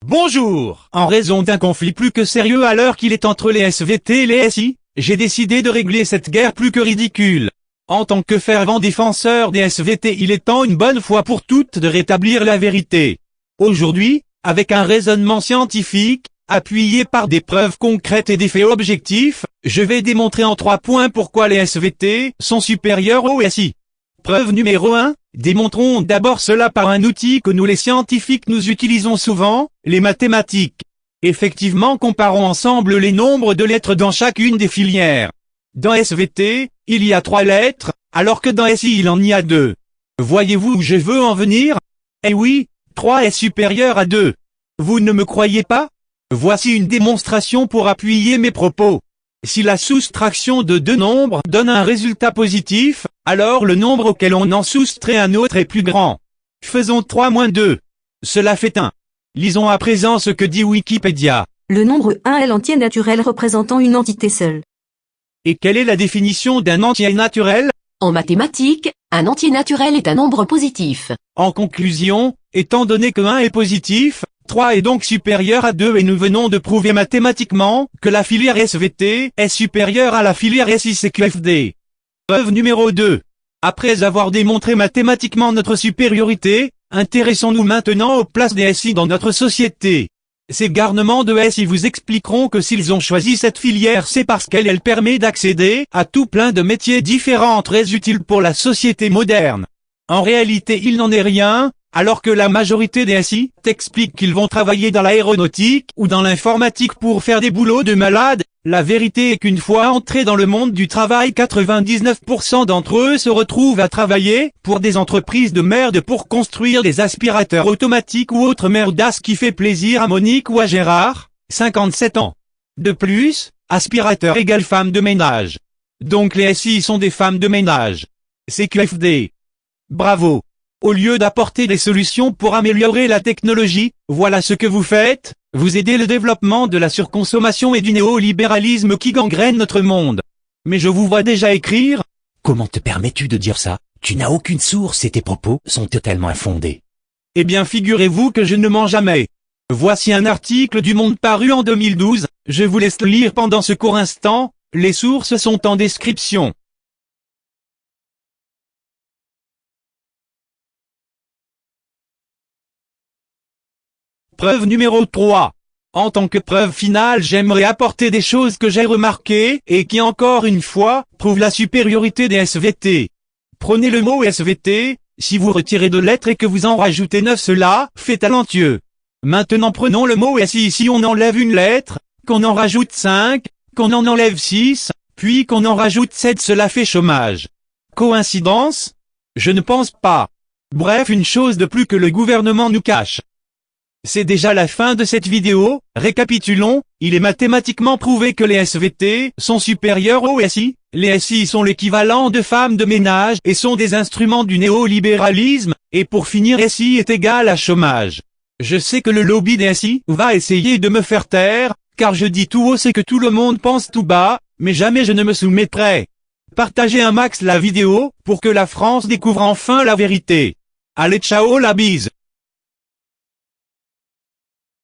Bonjour. En raison d'un conflit plus que sérieux à l'heure qu'il est entre les SVT et les SI, j'ai décidé de régler cette guerre plus que ridicule. En tant que fervent défenseur des SVT, il est temps une bonne fois pour toutes de rétablir la vérité. Aujourd'hui, avec un raisonnement scientifique, appuyé par des preuves concrètes et des faits objectifs, je vais démontrer en 3 points pourquoi les SVT sont supérieurs aux SI. Preuve numéro 1, démontrons d'abord cela par un outil que nous les scientifiques nous utilisons souvent, les mathématiques. Effectivement, comparons ensemble les nombres de lettres dans chacune des filières. Dans SVT, il y a 3 lettres, alors que dans SI il en y a 2. Voyez-vous où je veux en venir? Eh oui, 3 est supérieur à 2. Vous ne me croyez pas? Voici une démonstration pour appuyer mes propos. Si la soustraction de 2 nombres donne un résultat positif, alors le nombre auquel on en soustrait un autre est plus grand. Faisons 3 moins 2. Cela fait 1. Lisons à présent ce que dit Wikipédia. Le nombre 1 est l'entier naturel représentant une entité seule. Et quelle est la définition d'un entier naturel? En mathématiques, un entier naturel est un nombre positif. En conclusion, étant donné que 1 est positif, 3 est donc supérieur à 2 et nous venons de prouver mathématiquement que la filière SVT est supérieure à la filière SI-CQFD. Preuve numéro 2. Après avoir démontré mathématiquement notre supériorité, intéressons-nous maintenant aux places des SI dans notre société. Ces garnements de SI vous expliqueront que s'ils ont choisi cette filière, c'est parce qu'elle permet d'accéder à tout plein de métiers différents très utiles pour la société moderne. En réalité, il n'en est rien. Alors que la majorité des SI t'expliquent qu'ils vont travailler dans l'aéronautique ou dans l'informatique pour faire des boulots de malades, la vérité est qu'une fois entrés dans le monde du travail, 99% d'entre eux se retrouvent à travailler pour des entreprises de merde pour construire des aspirateurs automatiques ou autre merdasse qui fait plaisir à Monique ou à Gérard, 57 ans. De plus, aspirateur égale femme de ménage. Donc les SI sont des femmes de ménage. CQFD. Bravo. Au lieu d'apporter des solutions pour améliorer la technologie, voilà ce que vous faites, vous aidez le développement de la surconsommation et du néolibéralisme qui gangrène notre monde. Mais je vous vois déjà écrire. Comment te permets-tu de dire ça? Tu n'as aucune source et tes propos sont totalement infondés. Eh bien figurez-vous que je ne mens jamais. Voici un article du Monde paru en 2012, je vous laisse le lire pendant ce court instant, les sources sont en description. Preuve numéro 3. En tant que preuve finale, j'aimerais apporter des choses que j'ai remarquées et qui encore une fois prouvent la supériorité des SVT. Prenez le mot SVT, si vous retirez 2 lettres et que vous en rajoutez 9, cela fait talentueux. Maintenant prenons le mot SI, si on enlève une lettre, qu'on en rajoute 5, qu'on en enlève 6, puis qu'on en rajoute 7, cela fait chômage. Coïncidence? Je ne pense pas. Bref, une chose de plus que le gouvernement nous cache. C'est déjà la fin de cette vidéo, récapitulons, il est mathématiquement prouvé que les SVT sont supérieurs aux SI, les SI sont l'équivalent de femmes de ménage et sont des instruments du néolibéralisme, et pour finir SI est égal à chômage. Je sais que le lobby des SI va essayer de me faire taire, car je dis tout haut ce que tout le monde pense tout bas, mais jamais je ne me soumettrai. Partagez un max la vidéo, pour que la France découvre enfin la vérité. Allez ciao la bise.